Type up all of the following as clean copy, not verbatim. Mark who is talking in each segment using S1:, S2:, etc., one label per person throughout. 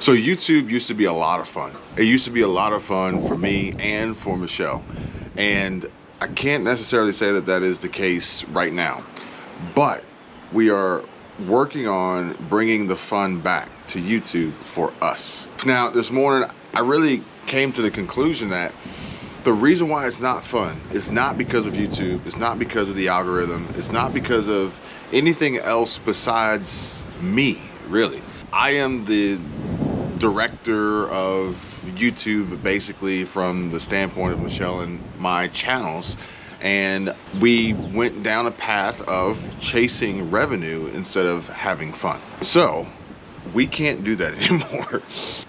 S1: So YouTube used to be a lot of fun. It used to be a lot of fun for me and for Michelle. And I can't necessarily say that that is the case right now, but we are working on bringing the fun back to YouTube for us. Now, this morning, I really came to the conclusion that the reason why it's not fun is not because of YouTube, it's not because of the algorithm, it's not because of anything else besides me, really. I am the director of YouTube basically from the standpoint of Michelle and my channels, and we went down a path of chasing revenue instead of having fun. So we can't do that anymore.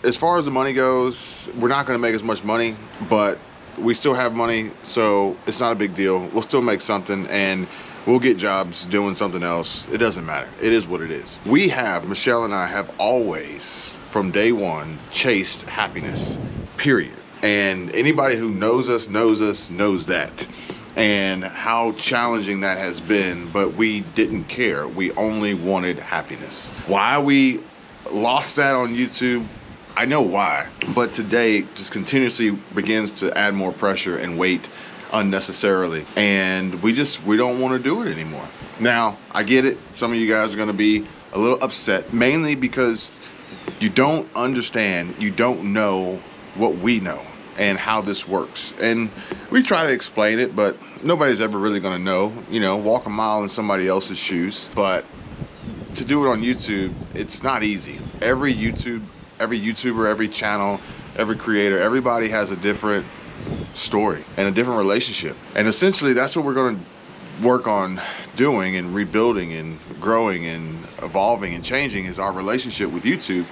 S1: As far as the money goes, we're not going to make as much money, but we still have money, so it's not a big deal. We'll still make something and we'll get jobs doing something else. It doesn't matter. It is what it is. Michelle and I have always, from day one, chased happiness, period. And anybody who knows us knows that. And how challenging that has been, but we didn't care. We only wanted happiness. Why we lost that on YouTube, I know why. But today just continuously begins to add more pressure and weight unnecessarily, and we don't want to do it anymore. Now, I get it. Some of you guys are going to be a little upset, mainly because you don't understand, you don't know what we know and how this works. And we try to explain it, but nobody's ever really going to know. You know, walk a mile in somebody else's shoes. But to do it on YouTube, it's not easy. Every YouTuber, every channel, every creator, everybody has a different story and a different relationship, and essentially that's what we're going to work on doing and rebuilding and growing and evolving and changing, is our relationship with YouTube,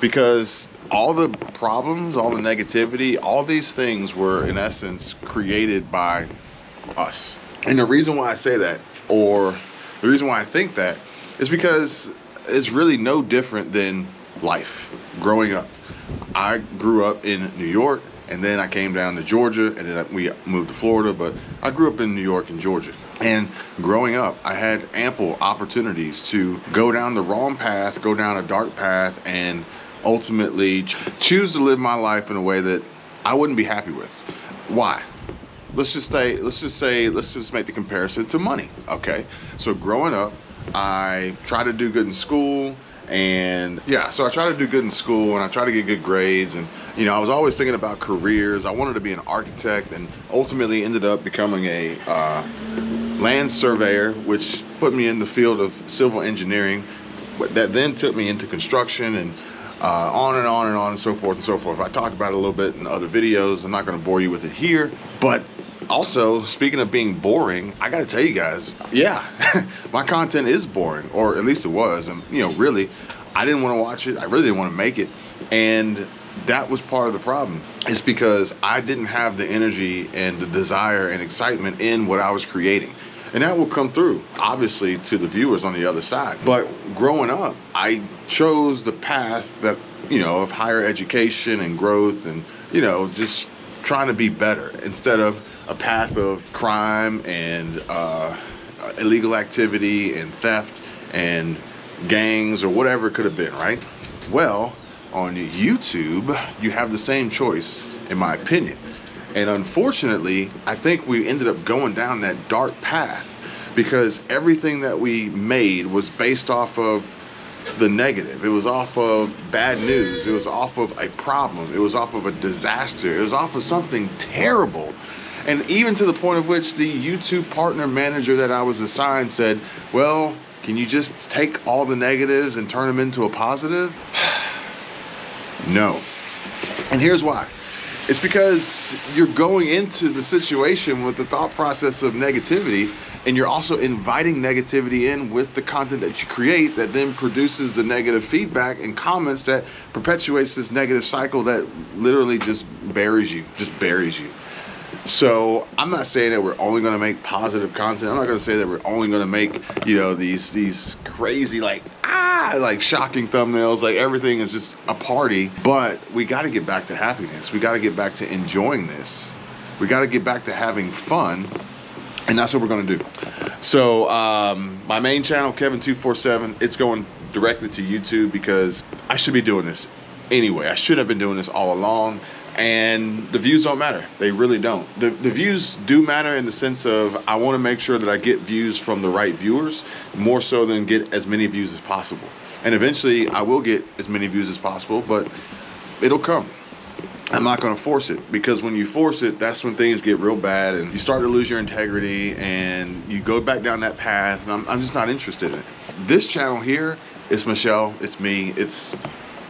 S1: because all the problems, all the negativity, all these things were in essence created by us. And the reason why I say that, or the reason why I think that, is because it's really no different than life growing up. I grew up in New York, and then I came down to Georgia, and then we moved to Florida, but I grew up in New York and Georgia. And growing up, I had ample opportunities to go down the wrong path, go down a dark path, and ultimately choose to live my life in a way that I wouldn't be happy with. Why? Let's just make the comparison to money, okay? So growing up, I tried to do good in school, and yeah, so I tried to do good in school and I tried to get good grades, and you know, I was always thinking about careers. I wanted to be an architect, and ultimately ended up becoming a land surveyor, which put me in the field of civil engineering, but that then took me into construction, and on and on and on and so forth and so forth. I talked about it a little bit in other videos. I'm not going to bore you with it here, but also, speaking of being boring, I gotta tell you guys, yeah, my content is boring, or at least it was. And you know, really, I didn't want to watch it. I really didn't want to make it, and that was part of the problem. It's because I didn't have the energy and the desire and excitement in what I was creating, and that will come through, obviously, to the viewers on the other side. But growing up, I chose the path that, you know, of higher education and growth, and you know, just trying to be better instead of a path of crime and illegal activity and theft and gangs or whatever it could have been, right? Well, on YouTube, you have the same choice, in my opinion. And unfortunately, I think we ended up going down that dark path because everything that we made was based off of the negative. It was off of bad news. It was off of a problem. It was off of a disaster. It was off of something terrible. And even to the point of which the YouTube partner manager that I was assigned said, well, can you just take all the negatives and turn them into a positive? No. And here's why. It's because you're going into the situation with the thought process of negativity, and you're also inviting negativity in with the content that you create that then produces the negative feedback and comments that perpetuates this negative cycle that literally just buries you. So I'm not saying that we're only going to make positive content. I'm not going to say that we're only going to make, you know, these crazy like shocking thumbnails. Like everything is just a party. But we got to get back to happiness. We got to get back to enjoying this. We got to get back to having fun. And that's what we're going to do. So my main channel, Kevin247, it's going directly to YouTube because I should be doing this anyway. I should have been doing this all along. And the views don't matter. They really don't. The views do matter in the sense of I want to make sure that I get views from the right viewers, more so than get as many views as possible. And eventually I will get as many views as possible, but it'll come. I'm not going to force it, because when you force it, that's when things get real bad and you start to lose your integrity and you go back down that path, and I'm just not interested in it. This channel here, it's Michelle, it's me, it's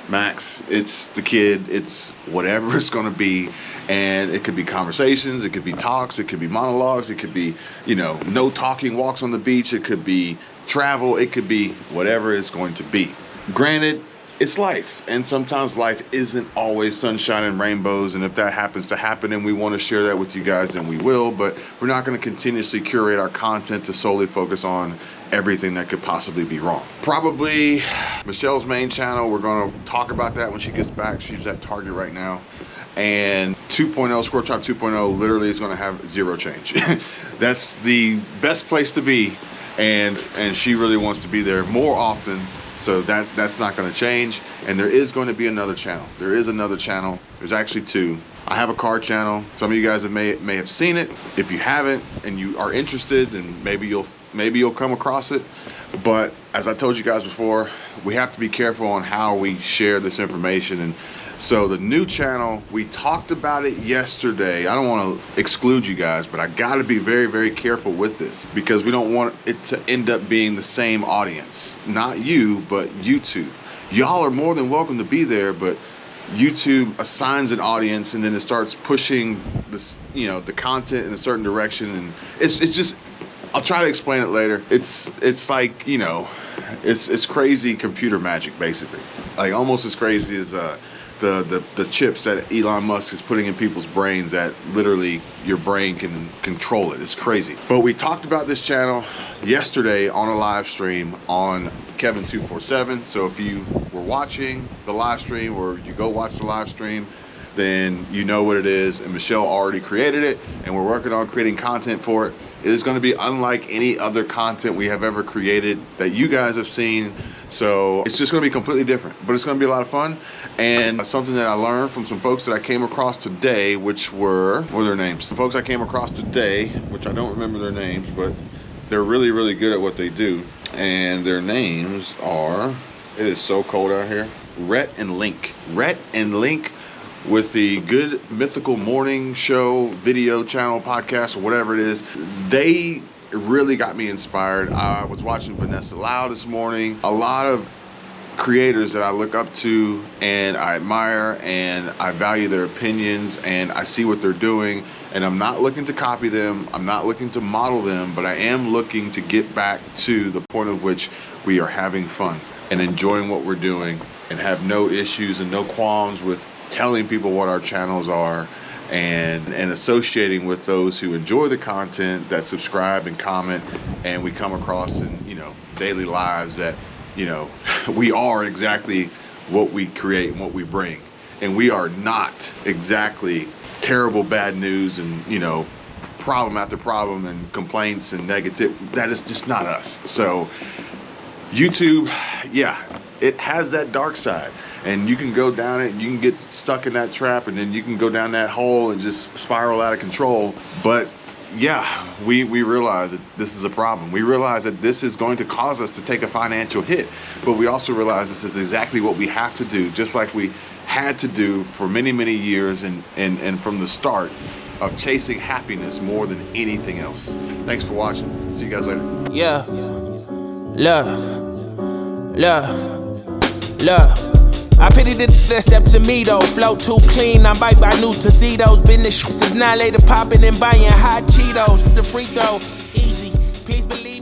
S1: Max, it's the kid, it's whatever it's going to be. And it could be conversations, it could be talks, it could be monologues, it could be, you know, no talking walks on the beach, it could be travel, it could be whatever it's going to be. Granted, it's life, and sometimes life isn't always sunshine and rainbows, and if that happens to happen and we want to share that with you guys, then we will, but we're not going to continuously curate our content to solely focus on everything that could possibly be wrong. Probably Michelle's main channel, we're going to talk about that when she gets back. She's at Target right now. And 2.0, SquirrelTribe 2.0 literally is going to have zero change. That's the best place to be, and she really wants to be there more often. So that's not going to change. And there is going to be another channel. There is another channel. There's actually two. I have a car channel. Some of you guys may have seen it. If you haven't and you are interested, then maybe you'll come across it. But as I told you guys before, we have to be careful on how we share this information. And so the new channel, we talked about it yesterday. I don't want to exclude you guys, but I got to be very, very careful with this, because we don't want it to end up being the same audience. Not you, but YouTube. Y'all are more than welcome to be there, but YouTube assigns an audience and then it starts pushing this, you know, the content in a certain direction, and it's just, I'll try to explain it later. It's like, you know, it's crazy computer magic, basically. Like almost as crazy as the chips that Elon Musk is putting in people's brains, that literally your brain can control it. It's crazy. But we talked about this channel yesterday on a live stream on Kevin247. So if you were watching the live stream, or you go watch the live stream, then you know what it is. And Michelle already created it, and we're working on creating content for it. It is going to be unlike any other content we have ever created that you guys have seen. So it's just going to be completely different, but it's going to be a lot of fun. And something that I learned from some folks that I came across today, which were, what are their names? The folks I came across today, which I don't remember their names, but they're really, really good at what they do. And their names are, it is so cold out here, Rhett and Link. Rhett and Link, with the Good Mythical Morning Show video channel, podcast, or whatever it is. They really got me inspired. I was watching Vanessa this morning. A lot of creators that I look up to and I admire, and I value their opinions, and I see what they're doing, and I'm not looking to copy them, I'm not looking to model them, but I am looking to get back to the point of which we are having fun and enjoying what we're doing, and have no issues and no qualms with telling people what our channels are, and associating with those who enjoy the content, that subscribe and comment, and we come across in, you know, daily lives that, you know, we are exactly what we create and what we bring. And we are not exactly terrible bad news and, you know, problem after problem and complaints and negative. That is just not us. So YouTube, yeah, it has that dark side, and you can go down it, you can get stuck in that trap, and then you can go down that hole and just spiral out of control. But yeah, we realize that this is a problem. We realize that this is going to cause us to take a financial hit, but we also realize this is exactly what we have to do, just like we had to do for many, many years, and from the start of chasing happiness more than anything else. Thanks for watching. See you guys later.
S2: Yeah. Look. I pity the that step to me though. Flow too clean, I'm bite by new tuxedos. Business since now later popping and buying hot Cheetos. The free throw, easy. Please believe me.